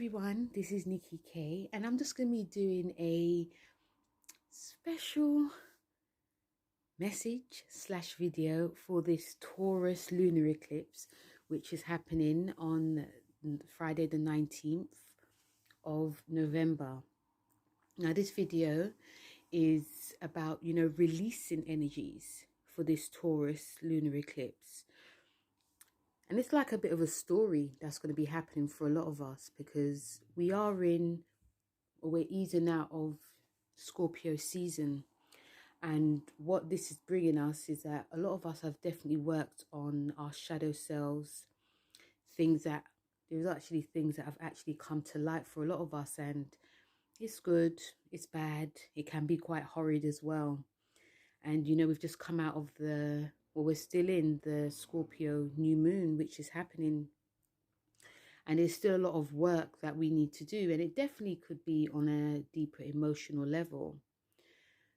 everyone, this is Nikki K, and I'm just going to be doing a special message slash video for this Taurus lunar eclipse, which is happening on Friday the 19th of November. Now, this video is about, releasing energies for this Taurus lunar eclipse. And it's like a bit of a story that's going to be happening for a lot of us, because we're easing out of Scorpio season. And what this is bringing us is that a lot of us have definitely worked on our shadow selves, things that have actually come to light for a lot of us. And it's good, it's bad, it can be quite horrid as well. And, we've just come out of we're still in the Scorpio new moon, which is happening. And there's still a lot of work that we need to do. And it definitely could be on a deeper emotional level.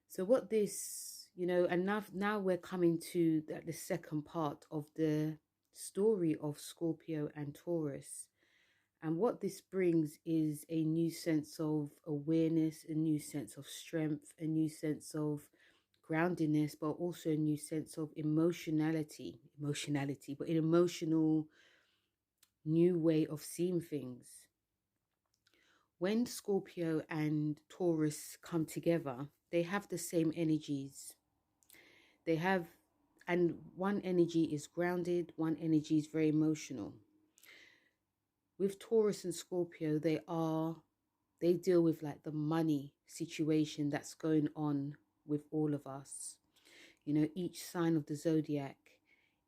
So what this, and now we're coming to the second part of the story of Scorpio and Taurus. And what this brings is a new sense of awareness, a new sense of strength, a new sense of groundedness, but also a new sense of emotionality, but an emotional new way of seeing things. When Scorpio and Taurus come together, they have the same energies. And one energy is grounded, one energy is very emotional. With Taurus and Scorpio, they deal with like the money situation that's going on with all of us. Each sign of the zodiac,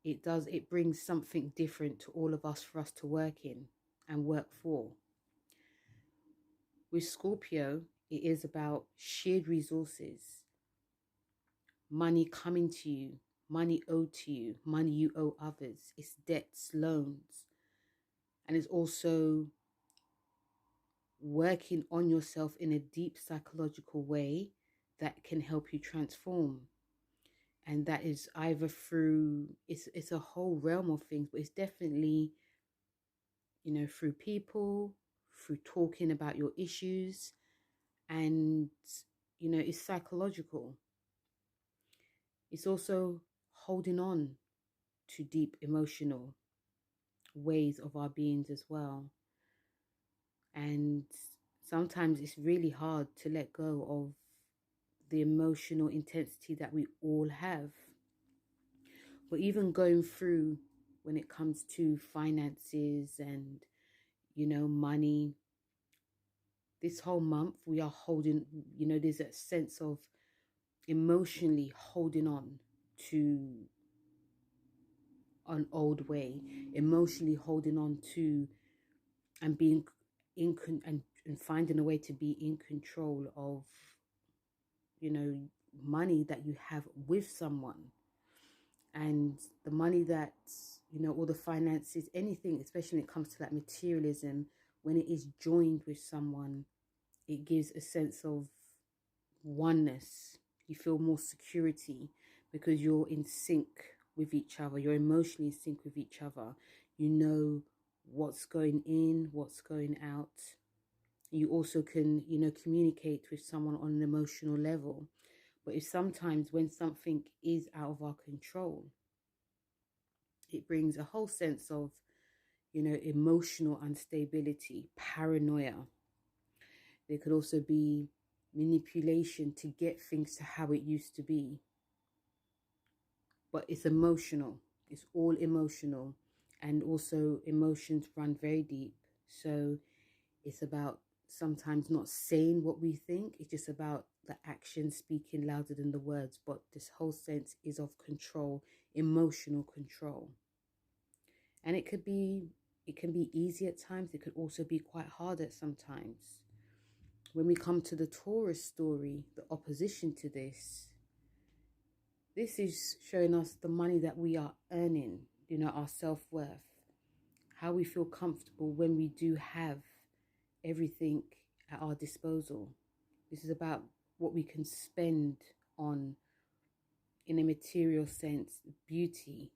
it brings something different to all of us for us to work in and work for. With Scorpio, it is about shared resources, money coming to you, money owed to you, money you owe others. It's debts, loans. And it's also working on yourself in a deep psychological way that can help you transform. And that is either through, it's a whole realm of things, but it's definitely, through people, through talking about your issues. And, it's psychological. It's also holding on to deep emotional ways of our beings as well. And sometimes it's really hard to let go of the emotional intensity that we all have. But even going through when it comes to finances and, money, this whole month we are holding, there's a sense of emotionally holding on to an old way, emotionally holding on to and being and finding a way to be in control of, money that you have with someone. And the money that, or the finances, anything, especially when it comes to that materialism, when it is joined with someone, it gives a sense of oneness. You feel more security because you're in sync with each other. You're emotionally in sync with each other. You know what's going in, what's going out. You also can, communicate with someone on an emotional level. But sometimes when something is out of our control, it brings a whole sense of, emotional instability, paranoia. There could also be manipulation to get things to how it used to be. But it's emotional. It's all emotional. And also emotions run very deep. So it's about sometimes not saying what we think. It's just about the action speaking louder than the words. But this whole sense is of control, emotional control. And it can be easy at times. It could also be quite hard at sometimes. When we come to the Taurus story, the opposition to this is showing us the money that we are earning, our self-worth, how we feel comfortable when we do have everything at our disposal. This is about what we can spend on in a material sense, beauty,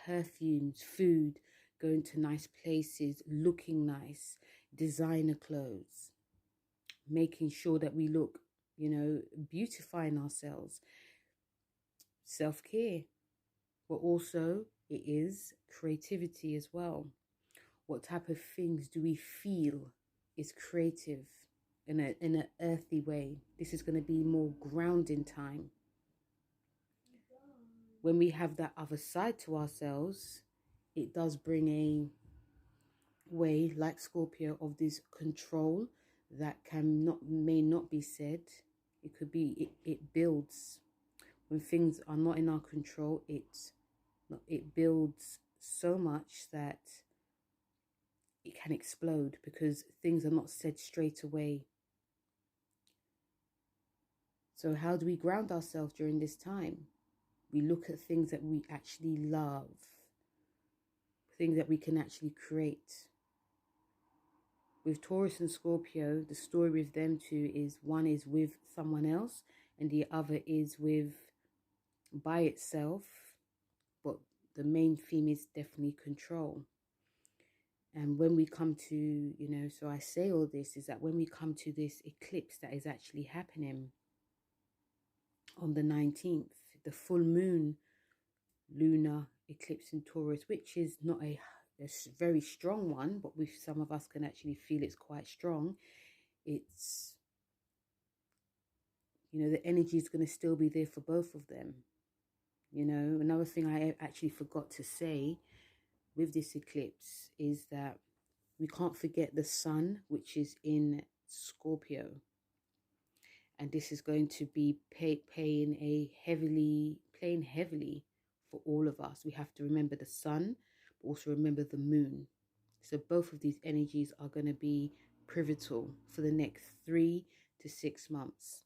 perfumes, food, going to nice places, looking nice, designer clothes, making sure that we look, beautifying ourselves, self-care. But also it is creativity as well. What type of things do we feel is creative in an earthy way? This is going to be more grounding time. When we have that other side to ourselves, it does bring a way, like Scorpio, of this control that may not be said. It could be, it builds. When things are not in our control, it builds so much that it can explode because things are not said straight away. So how do we ground ourselves during this time? We look at things that we actually love, things that we can actually create. With Taurus and Scorpio, the story with them two is one is with someone else and the other is with by itself, but the main theme is definitely control. And when we come to, so I say all this is that when we come to this eclipse that is actually happening on the 19th, the full moon lunar eclipse in Taurus, which is not a very strong one, but with some of us can actually feel it's quite strong. It's, the energy is going to still be there for both of them. Another thing I actually forgot to say with this eclipse is that we can't forget the sun, which is in Scorpio. And this is going to be playing heavily for all of us. We have to remember the sun, but also remember the moon. So both of these energies are going to be pivotal for the next 3 to 6 months.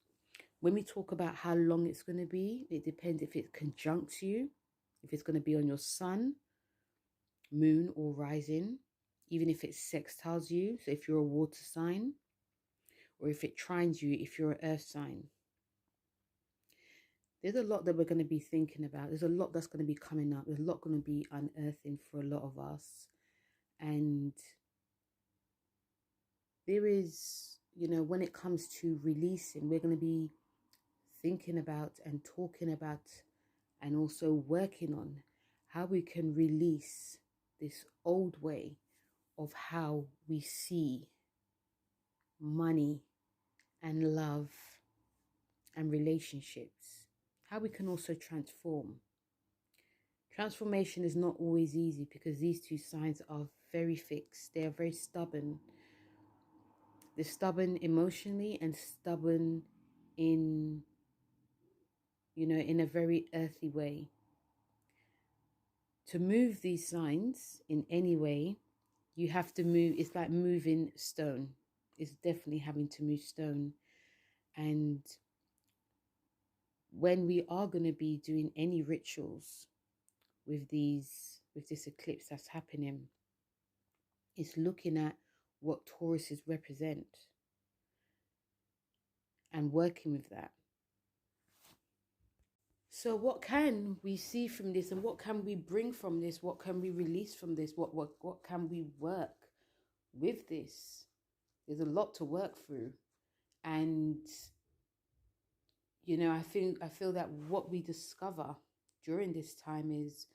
When we talk about how long it's going to be, it depends if it conjuncts you, if it's going to be on your sun, moon, or rising, even if it sextiles you, so if you're a water sign, or if it trines you if you're an earth sign. There's a lot that we're going to be thinking about. There's a lot that's going to be coming up. There's a lot going to be unearthing for a lot of us. And there is, when it comes to releasing, we're going to be thinking about and talking about and also working on how we can release this old way of how we see money and love and relationships, how we can also transform. Transformation is not always easy because these two signs are very fixed. They are very stubborn. They're stubborn emotionally and stubborn in, in a very earthy way. To move these signs in any way, you have to move. It's like moving stone. It's definitely having to move stone. And when we are going to be doing any rituals with this eclipse that's happening, it's looking at what Tauruses represent and working with that. So what can we see from this, and what can we bring from this? What can we release from this? What can we work with this? There's a lot to work through. And I feel that what we discover during this time is,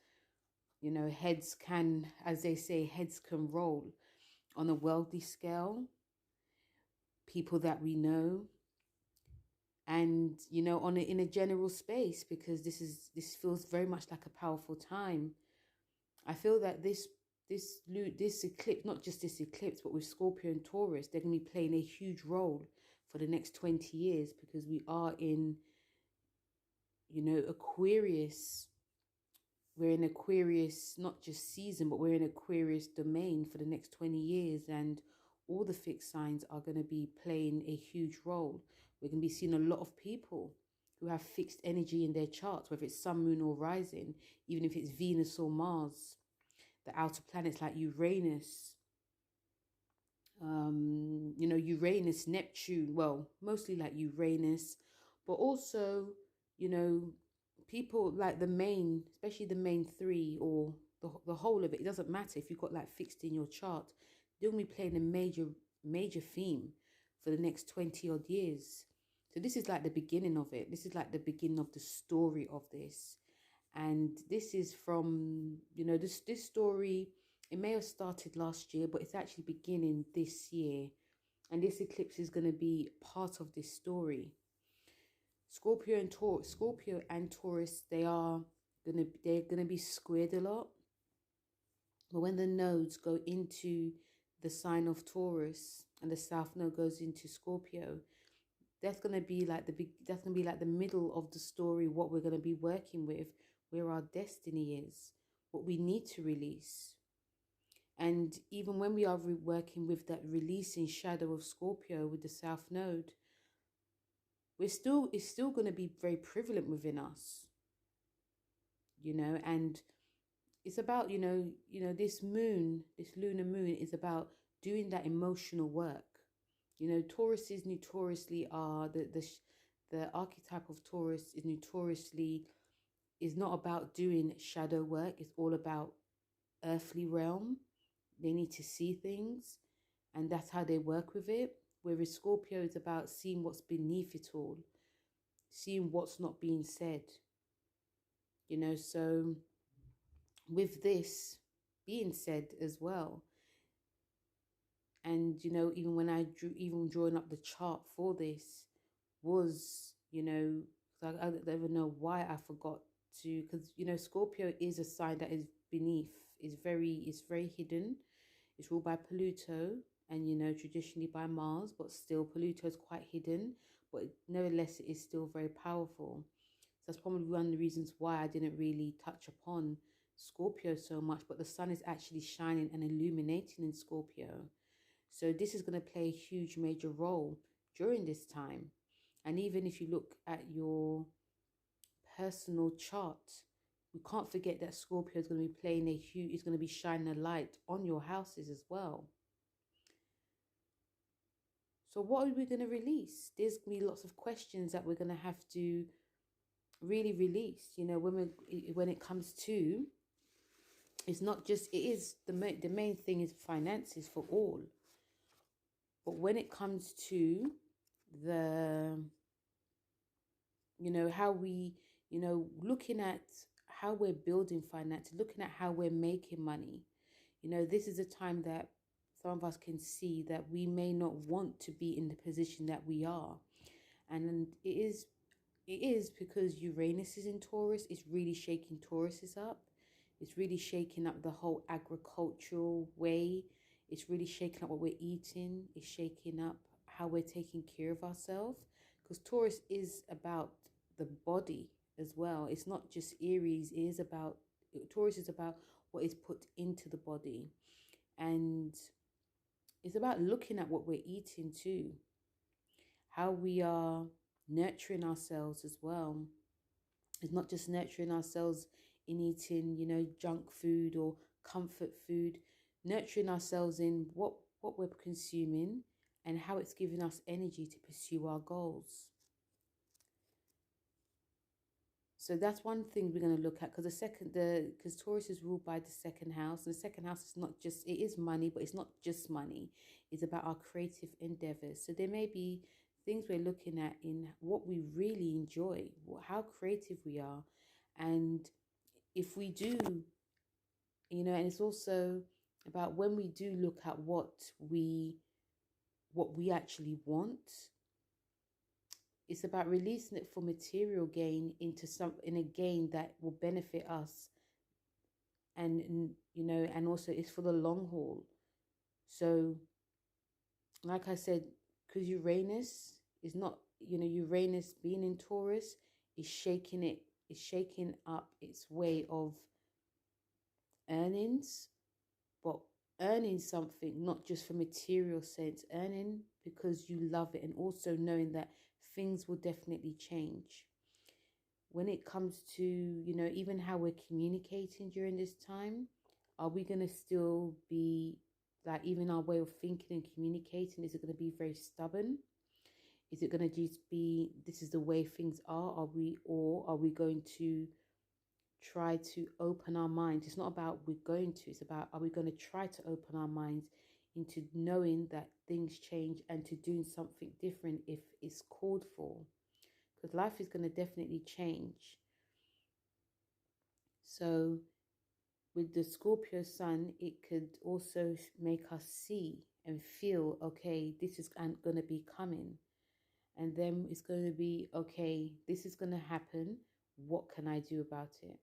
heads can, as they say, heads can roll on a worldly scale. People that we know, and in a general space, because this feels very much like a powerful time. I feel that this eclipse, not just this eclipse, but with Scorpio and Taurus, they're going to be playing a huge role for the next 20 years, because we are in, Aquarius. We're in Aquarius, not just season, but we're in Aquarius domain for the next 20 years. And all the fixed signs are going to be playing a huge role. We're going to be seeing a lot of people who have fixed energy in their charts, whether it's sun, moon, or rising, even if it's Venus or Mars, the outer planets like Uranus, Uranus, Neptune, well, mostly like Uranus, but also, people like especially the main three, or the whole of it. It doesn't matter if you've got like fixed in your chart. they're going to be playing a major theme for the next 20 odd years. So this is like the beginning of it. This is like the beginning of the story of this. And this is from, this story, it may have started last year, but it's actually beginning this year. And this eclipse is going to be part of this story. Scorpio and Taurus, they're gonna be squared a lot. But when the nodes go into the sign of Taurus and the south node goes into Scorpio, that's gonna be like the middle of the story, what we're gonna be working with, where our destiny is, what we need to release. And even when we are working with that releasing shadow of Scorpio with the south node, it's still going to be very prevalent within us, and it's about, this lunar moon is about doing that emotional work. Tauruses notoriously are the archetype of Taurus is not about doing shadow work. It's all about earthly realm. They need to see things, and that's how they work with it. Whereas Scorpio is about seeing what's beneath it all, seeing what's not being said. So with this being said as well, and even when I drawing up the chart for this was, I don't even know why I forgot to, because Scorpio is a sign that is beneath, it's very hidden. It's ruled by Pluto and traditionally by Mars, but still Pluto is quite hidden, but nevertheless it is still very powerful. So that's probably one of the reasons why I didn't really touch upon Scorpio so much, but the sun is actually shining and illuminating in Scorpio. So this is going to play a huge major role during this time. And even if you look at your personal chart, we can't forget that Scorpio is going to be playing is going to be shining a light on your houses as well. So what are we going to release? There's going to be lots of questions that we're going to have to really release. When it comes to, it's not just, it is the main thing is finances for all. But when it comes to the, how we, looking at how we're building finance, looking at how we're making money, this is a time that some of us can see that we may not want to be in the position that we are. And it is because Uranus is in Taurus. It's really shaking Tauruses up. It's really shaking up the whole agricultural way. It's really shaking up what we're eating. It's shaking up how we're taking care of ourselves. Because Taurus is about the body as well. It's not just Aries. Taurus is about what is put into the body. And it's about looking at what we're eating too. How we are nurturing ourselves as well. It's not just nurturing ourselves in eating, junk food or comfort food. Nurturing ourselves in what we're consuming and how it's giving us energy to pursue our goals. So that's one thing we're going to look at, because Taurus is ruled by the second house. And the second house is not just, it is money, but it's not just money. It's about our creative endeavors. So there may be things we're looking at in what we really enjoy, how creative we are. And if we do, and it's also about when we do look at what we actually want. It's about releasing it for material gain in a gain that will benefit us. And, and also it's for the long haul. So, like I said, because Uranus is not, Uranus being in Taurus is shaking up its way of earnings, but earning something, not just for material sense, earning because you love it, and also knowing that things will definitely change. When it comes to, even how we're communicating during this time, are we going to still be like, even our way of thinking and communicating, is it going to be very stubborn? Is it going to just be, this is the way things are? Are we going to try to open our minds? It's not about we're going to, it's about, are we going to try to open our minds into knowing that things change and to doing something different if it's called for. Because life is going to definitely change. So with the Scorpio sun, it could also make us see and feel, okay, this is going to be coming. And then it's going to be, okay, this is going to happen. What can I do about it?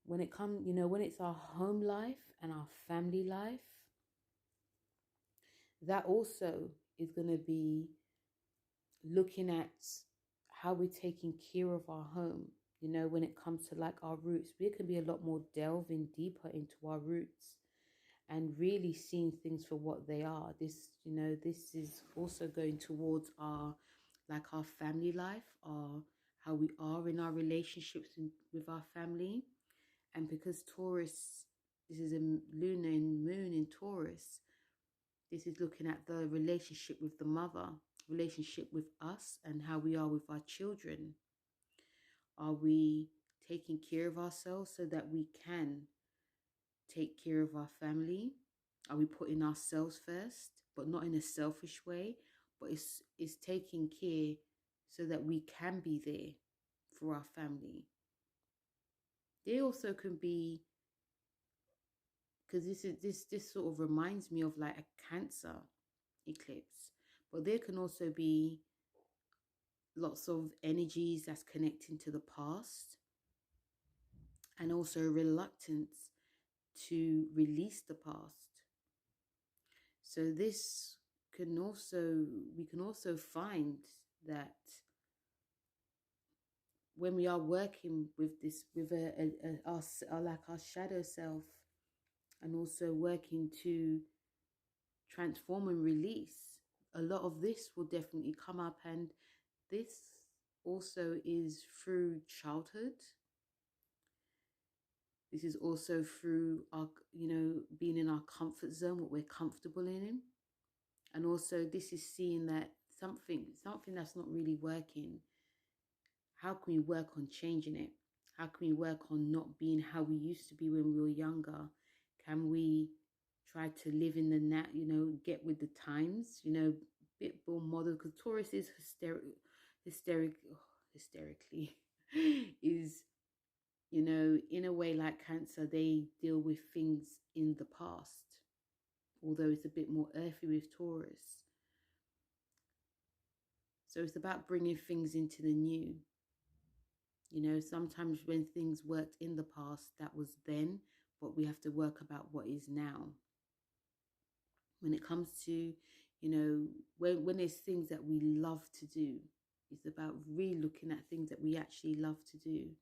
When it comes, when it's our home life and our family life, that also is going to be looking at how we're taking care of our home. When it comes to like our roots, we can be a lot more delving deeper into our roots and really seeing things for what they are. This is also going towards our family life, how we are in our relationships with our family. And because Taurus, this is a lunar and moon in Taurus, this is looking at the relationship with the mother, relationship with us, and how we are with our children. Are we taking care of ourselves so that we can take care of our family? Are we putting ourselves first, but not in a selfish way, but it's taking care so that we can be there for our family? They also can be, because this sort of reminds me of like a Cancer eclipse, but there can also be lots of energies that's connecting to the past, and also reluctance to release the past. So this can also, we can also find that when we are working with this, with our shadow self, and also working to transform and release, a lot of this will definitely come up. And this also is through childhood. This is also through our, being in our comfort zone, what we're comfortable in. And also this is seeing that something that's not really working. How can we work on changing it? How can we work on not being how we used to be when we were younger? Can we try to live in the get with the times, bit more modern? Because Taurus is hysterically is, in a way like Cancer, they deal with things in the past, although it's a bit more earthy with Taurus. So it's about bringing things into the new. Sometimes when things worked in the past, that was then, but we have to work about what is now. When it comes to, when there's things that we love to do, it's about really looking at things that we actually love to do.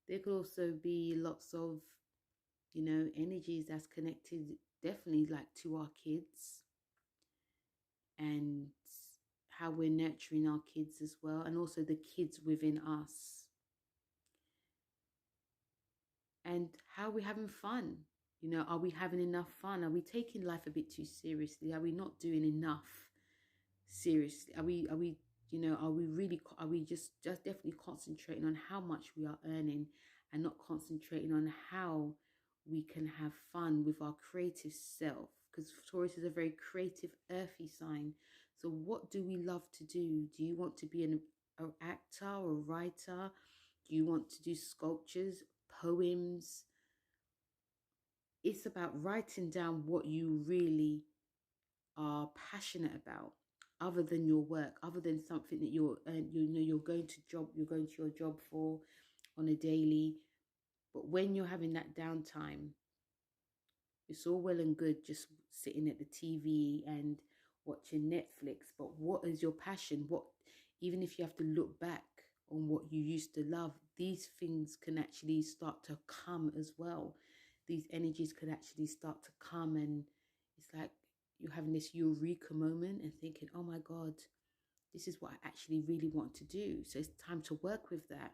There could also be lots of, energies that's connected definitely like to our kids, and how we're nurturing our kids as well, and also the kids within us, and how we're having fun. Are we having enough fun? Are we taking life a bit too seriously? Are we not doing enough seriously? Are we are we just definitely concentrating on how much we are earning, and not concentrating on how we can have fun with our creative self? Because Taurus is a very creative, earthy sign. So what do we love to do? Do you want to be an actor or a writer? Do you want to do sculptures, poems? It's about writing down what you really are passionate about, other than your work, other than something that you're going to your job for on a daily. But when you're having that downtime, it's all well and good just sitting at the TV and watching Netflix, but what is your passion? What, even if you have to look back on what you used to love, these things can actually start to come as well. These energies could actually start to come, and it's like you're having this eureka moment and thinking, oh my God, this is what I actually really want to do. So it's time to work with that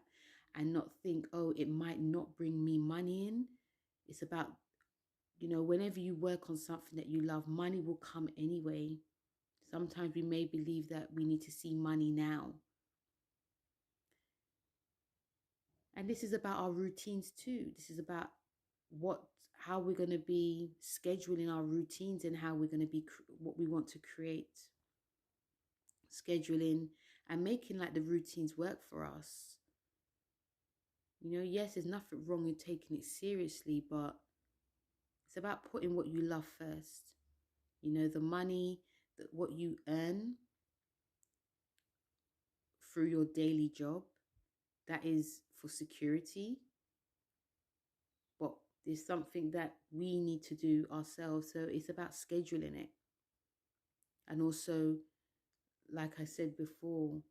and not think, oh, it might not bring me money in. It's about, whenever you work on something that you love, money will come anyway. Sometimes we may believe that we need to see money now. And this is about our routines too. This is about how we're going to be scheduling our routines and how we're going to be what we want to create, scheduling and making like the routines work for us. You know, yes, there's nothing wrong in taking it seriously, but it's about putting what you love first. You know, the money, that what you earn through your daily job, that is for security. But there's something that we need to do ourselves. So it's about scheduling it. And also, like I said before,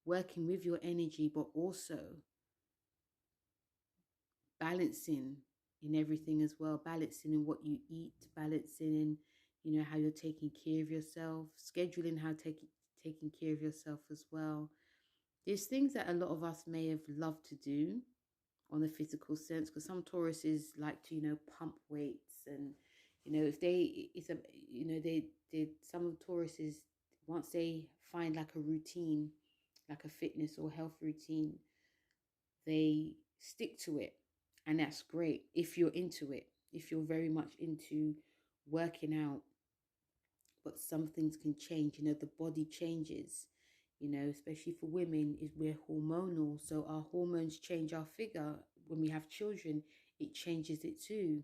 working with your energy, but also balancing in everything as well, balancing in what you eat, balancing in, you know, how you're taking care of yourself, scheduling how taking care of yourself as well. There's things that a lot of us may have loved to do on the physical sense, because some Tauruses like to, you know, pump weights, and you know, if they, it's a, you know, they some of Tauruses, once they find like a routine, like a fitness or health routine, they stick to it. And that's great if you're into it, if you're very much into working out. But some things can change, you know, the body changes, you know, especially for women, is we're hormonal. So our hormones change our figure. When we have children, it changes it too.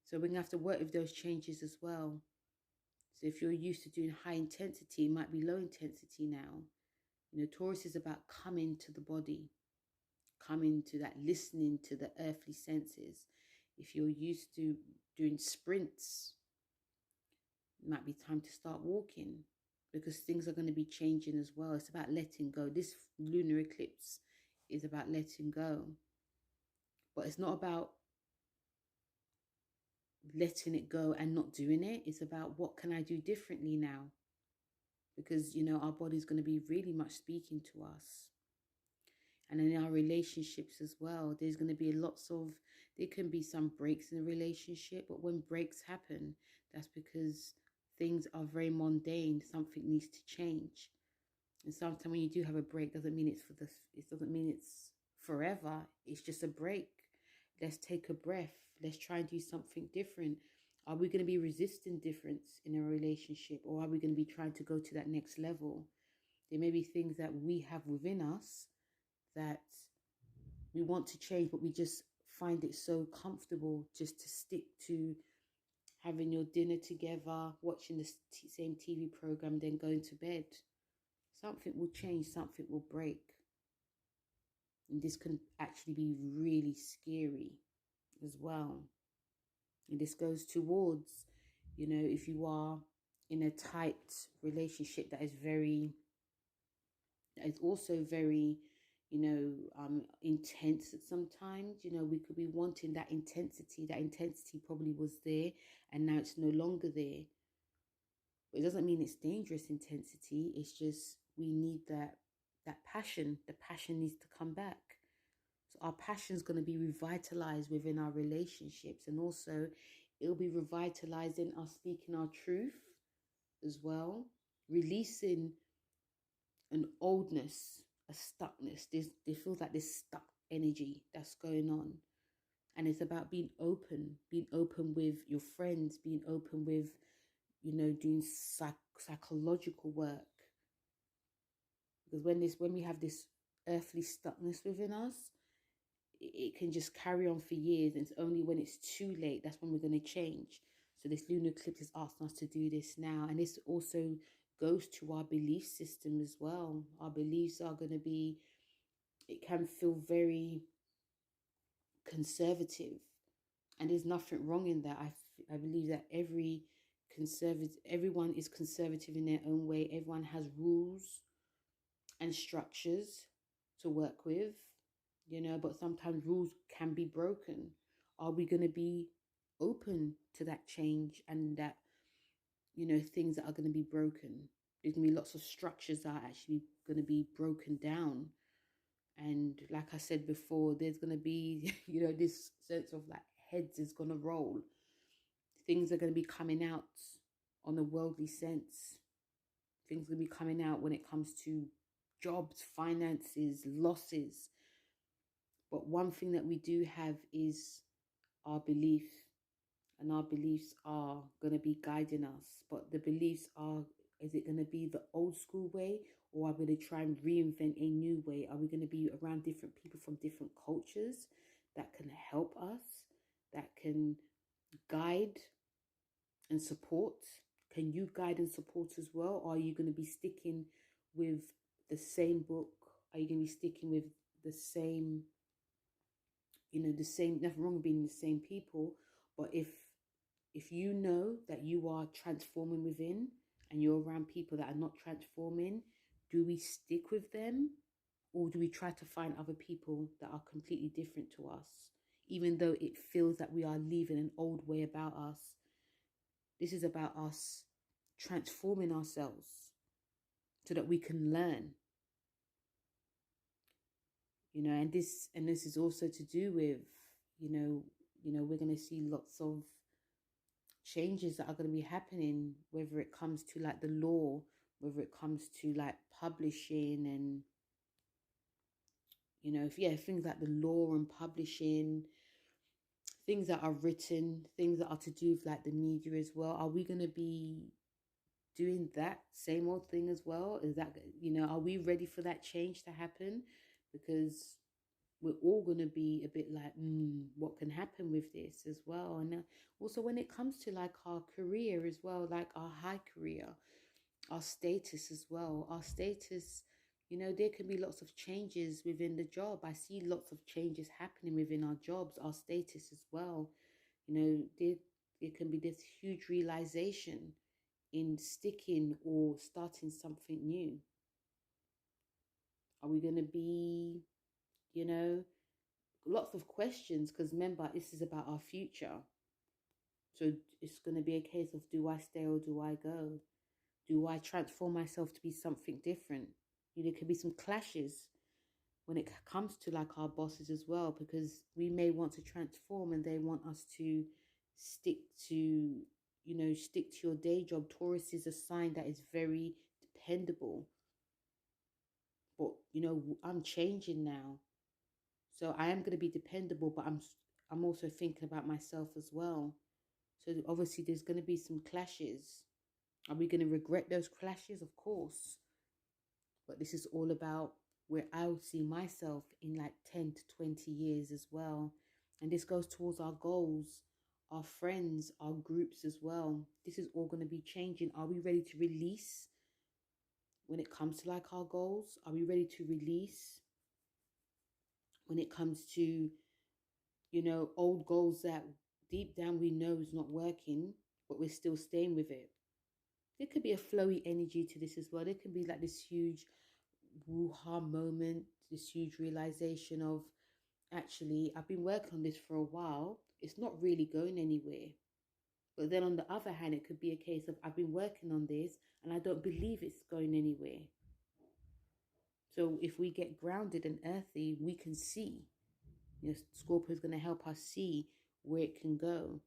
So we're gonna have to work with those changes as well. So if you're used to doing high intensity, it might be low intensity now. You know, Taurus is about coming to the body, coming to that, listening to the earthly senses. If you're used to doing sprints, it might be time to start walking, because things are going to be changing as well. It's about letting go. This lunar eclipse is about letting go. But it's not about letting it go and not doing it. It's about, what can I do differently now? Because, you know, our body's going to be really much speaking to us. And in our relationships as well, there's going to be there can be some breaks in the relationship. But when breaks happen, that's because things are very mundane. Something needs to change. And sometimes when you do have a break, doesn't mean it doesn't mean it's forever. It's just a break. Let's take a breath. Let's try and do something different. Are we going to be resisting difference in a relationship, or are we going to be trying to go to that next level? There may be things that we have within us that we want to change, but we just find it so comfortable just to stick to having your dinner together, watching the same TV program, then going to bed. Something will change, something will break. And this can actually be really scary as well. And this goes towards, you know, if you are in a tight relationship that is also very, you know, intense at sometimes. You know, we could be wanting that intensity. That intensity probably was there and now it's no longer there. But it doesn't mean it's dangerous intensity. It's just we need that passion. The passion needs to come back. So our passion is going to be revitalized within our relationships, and also it'll be revitalized in us speaking our truth as well, releasing an oldness, a stuckness. There feels like this stuck energy that's going on. And it's about being open with your friends, being open with, you know, doing psychological work. Because when we have this earthly stuckness within us, it can just carry on for years. And it's only when it's too late, that's when we're going to change. So this lunar eclipse is asking us to do this now. And this also goes to our belief system as well. Our beliefs are going to be, it can feel very conservative. And there's nothing wrong in that. I believe that everyone is conservative in their own way. Everyone has rules and structures to work with, you know, but sometimes rules can be broken. Are we going to be open to that change and that, you know, things that are going to be broken? There's going to be lots of structures that are actually going to be broken down. And like I said before, there's going to be, you know, this sense of like heads is going to roll. Things are going to be coming out on a worldly sense. Things are going to be coming out when it comes to jobs, finances, losses. But one thing that we do have is our belief, and our beliefs are going to be guiding us. But the beliefs are, is it going to be the old school way, or are we going to try and reinvent a new way? Are we going to be around different people from different cultures that can help us, that can guide and support? Can you guide and support as well? Or are you going to be sticking with the same book? Are you going to be sticking with the same, the same, nothing wrong with being the same people, but if you know that you are transforming within and you're around people that are not transforming, do we stick with them, or do we try to find other people that are completely different to us, even though it feels that we are leaving an old way about us? This is about us transforming ourselves so that we can learn, and this is also to do with, we're going to see lots of changes that are going to be happening, whether it comes to like the law, whether it comes to like publishing, and things like the law and publishing, things that are written, things that are to do with like the media as well. Are we going to be doing that same old thing as well? Is that, are we ready for that change to happen? Because we're all going to be a bit like, what can happen with this as well? And also when it comes to like our career as well, like our high career, our status as well, our status, there can be lots of changes within the job. I see lots of changes happening within our jobs, our status as well. There can be this huge realization in sticking or starting something new. Are we going to be, lots of questions, because remember, this is about our future. So it's going to be a case of, do I stay or do I go? Do I transform myself to be something different? There could be some clashes when it comes to like our bosses as well, because we may want to transform and they want us to stick to, stick to your day job. Taurus is a sign that is very dependable. But, I'm changing now. So I am going to be dependable, but I'm also thinking about myself as well. So obviously there's going to be some clashes. Are we going to regret those clashes? Of course. But this is all about where I'll see myself in like 10 to 20 years as well. And this goes towards our goals, our friends, our groups as well. This is all going to be changing. Are we ready to release when it comes to like our goals? Are we ready to release when it comes to, old goals that deep down we know is not working, but we're still staying with it? There could be a flowy energy to this as well. There could be like this huge woo-ha moment, this huge realization of, actually, I've been working on this for a while. It's not really going anywhere. But then on the other hand, it could be a case of, I've been working on this and I don't believe it's going anywhere. So if we get grounded and earthy, we can see. Scorpio is going to help us see where it can go.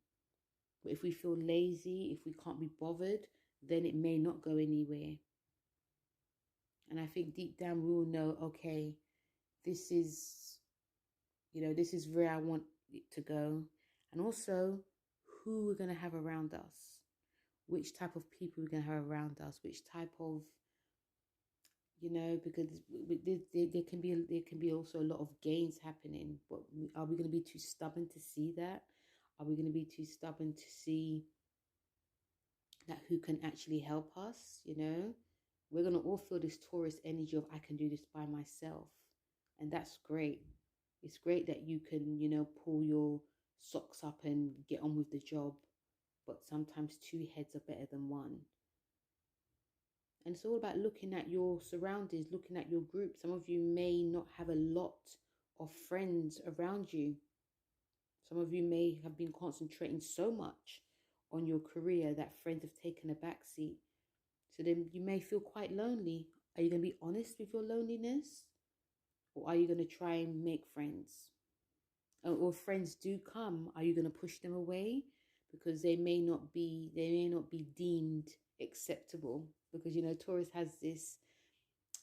But if we feel lazy, if we can't be bothered, then it may not go anywhere. And I think deep down we will know, okay, this is, this is where I want it to go. And also who we're going to have around us, which type of people we're going to have around us, which type of, because there can be also a lot of gains happening. But are we going to be too stubborn to see that? Are we going to be too stubborn to see that who can actually help us? We're going to all feel this Taurus energy of, I can do this by myself. And that's great. It's great that you can, pull your socks up and get on with the job. But sometimes two heads are better than one. And it's all about looking at your surroundings, looking at your group. Some of you may not have a lot of friends around you. Some of you may have been concentrating so much on your career that friends have taken a backseat. So then you may feel quite lonely. Are you going to be honest with your loneliness? Or are you going to try and make friends? Or friends do come, are you going to push them away? Because they may not be deemed acceptable. Because, Taurus has this,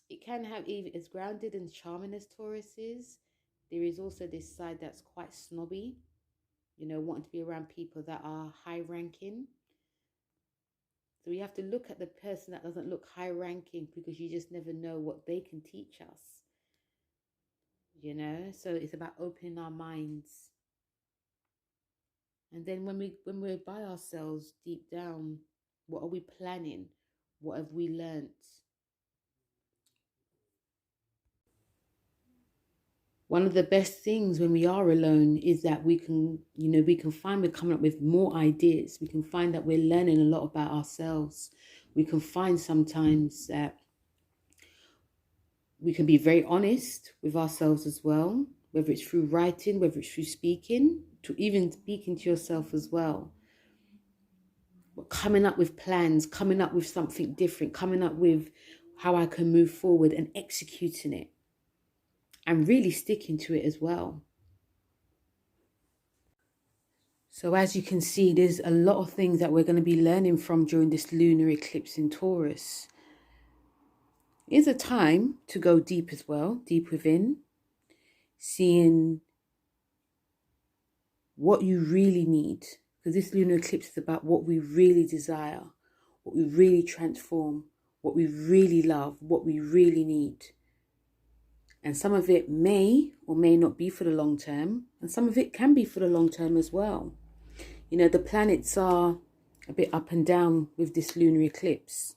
it can have, even as grounded and charming as Taurus is, there is also this side that's quite snobby, you know, wanting to be around people that are high ranking. So we have to look at the person that doesn't look high ranking, because you just never know what they can teach us, you know. So it's about opening our minds. And then when we're by ourselves deep down, what are we planning? What have we learnt? One of the best things when we are alone is that we can, you know, we can find we're coming up with more ideas. We can find that we're learning a lot about ourselves. We can find sometimes that we can be very honest with ourselves as well, whether it's through writing, whether it's through speaking, to even speaking to yourself as well. But coming up with plans, coming up with something different, coming up with how I can move forward and executing it and really sticking to it as well. So as you can see, there's a lot of things that we're going to be learning from during this lunar eclipse in Taurus. It's a time to go deep as well, deep within, seeing what you really need. Because this lunar eclipse is about what we really desire, what we really transform, what we really love, what we really need. And some of it may or may not be for the long term, and some of it can be for the long term as well. You know, the planets are a bit up and down with this lunar eclipse,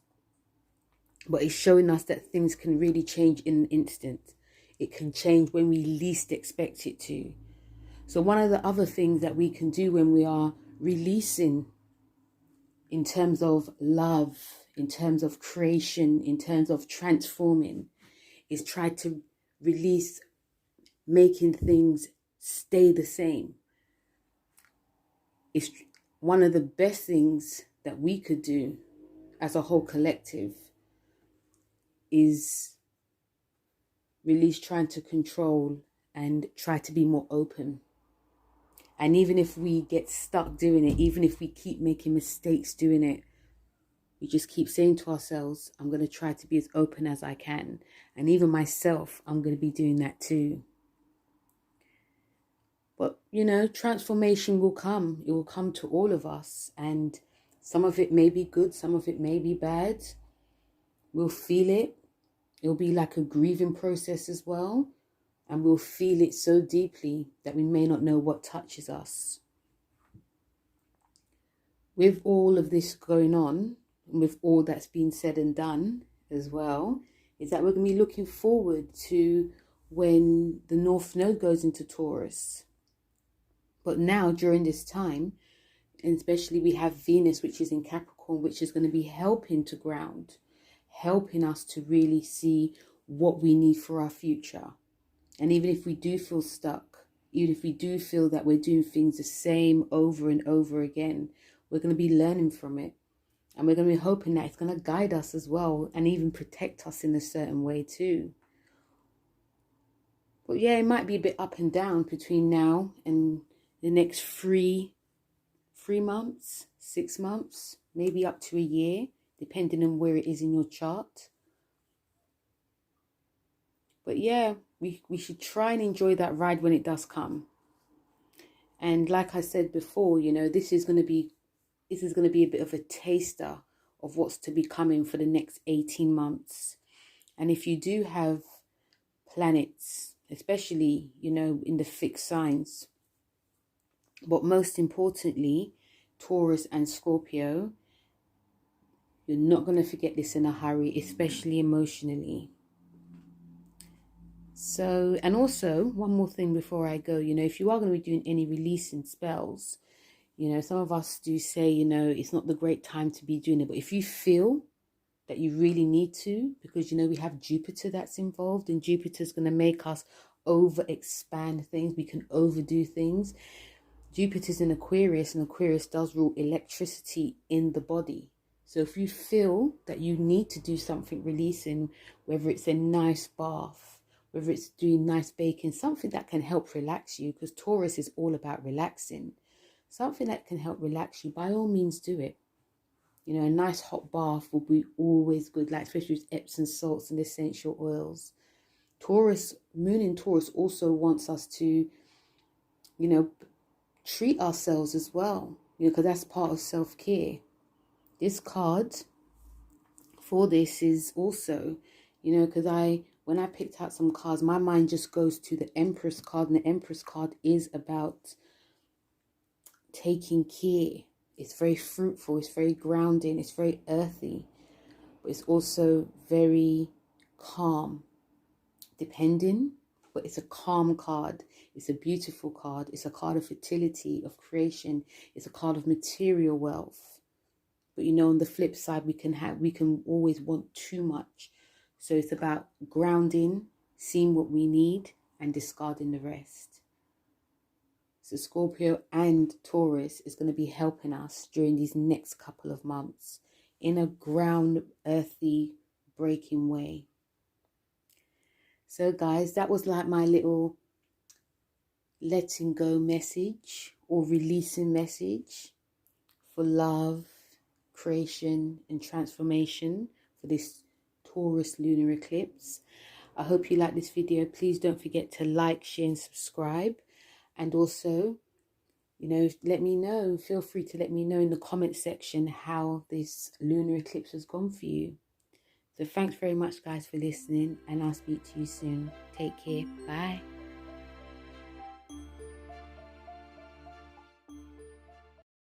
but it's showing us that things can really change in an instant. It can change when we least expect it to. So one of the other things that we can do when we are releasing in terms of love, in terms of creation, in terms of transforming, is try to release making things stay the same. It's one of the best things that we could do as a whole collective is release trying to control and try to be more open. And even if we get stuck doing it, even if we keep making mistakes doing it, we just keep saying to ourselves, I'm going to try to be as open as I can. And even myself, I'm going to be doing that too. But, you know, transformation will come. It will come to all of us. And some of it may be good. Some of it may be bad. We'll feel it. It'll be like a grieving process as well. And we'll feel it so deeply that we may not know what touches us. With all of this going on, and with all that's been said and done as well, is that we're going to be looking forward to when the North Node goes into Taurus. But now, during this time, and especially we have Venus, which is in Capricorn, which is going to be helping to ground, helping us to really see what we need for our future. And even if we do feel stuck, even if we do feel that we're doing things the same over and over again, we're going to be learning from it. And we're going to be hoping that it's going to guide us as well and even protect us in a certain way too. But yeah, it might be a bit up and down between now and the next three months, 6 months, maybe up to a year, depending on where it is in your chart. But yeah, we should try and enjoy that ride when it does come. And like I said before, you know, this is going to be a bit of a taster of what's to be coming for the next 18 months. And if you do have planets, especially, you know, in the fixed signs, but most importantly, Taurus and Scorpio, you're not going to forget this in a hurry, especially emotionally. So, and also, one more thing before I go, you know, if you are going to be doing any releasing spells, you know, some of us do say, you know, it's not the great time to be doing it. But if you feel that you really need to, because, you know, we have Jupiter that's involved, and Jupiter's going to make us over expand things. We can overdo things. Jupiter's in Aquarius, and Aquarius does rule electricity in the body. So if you feel that you need to do something releasing, whether it's a nice bath, whether it's doing nice baking, something that can help relax you, because Taurus is all about relaxing. Something that can help relax you, by all means do it. You know, a nice hot bath will be always good, like especially with Epsom salts and essential oils. Taurus, moon in Taurus also wants us to, you know, treat ourselves as well, you know, because that's part of self-care. This card for this is also, you know, because when I picked out some cards, my mind just goes to the Empress card, and the Empress card is about taking care. It's very fruitful, it's very grounding, it's very earthy, but it's also very calm, depending, but it's a calm card. It's a beautiful card. It's a card of fertility, of creation. It's a card of material wealth. But you know, on the flip side, we can always want too much. So it's about grounding, seeing what we need, and discarding the rest. So Scorpio and Taurus is going to be helping us during these next couple of months in a ground, earthy, breaking way. So guys, that was like my little letting go message or releasing message for love, creation and transformation for this Taurus lunar eclipse. I hope you like this video. Please don't forget to like, share and subscribe. And also, you know, let me know, feel free to let me know in the comment section how this lunar eclipse has gone for you. So thanks very much guys for listening, and I'll speak to you soon. Take care. Bye.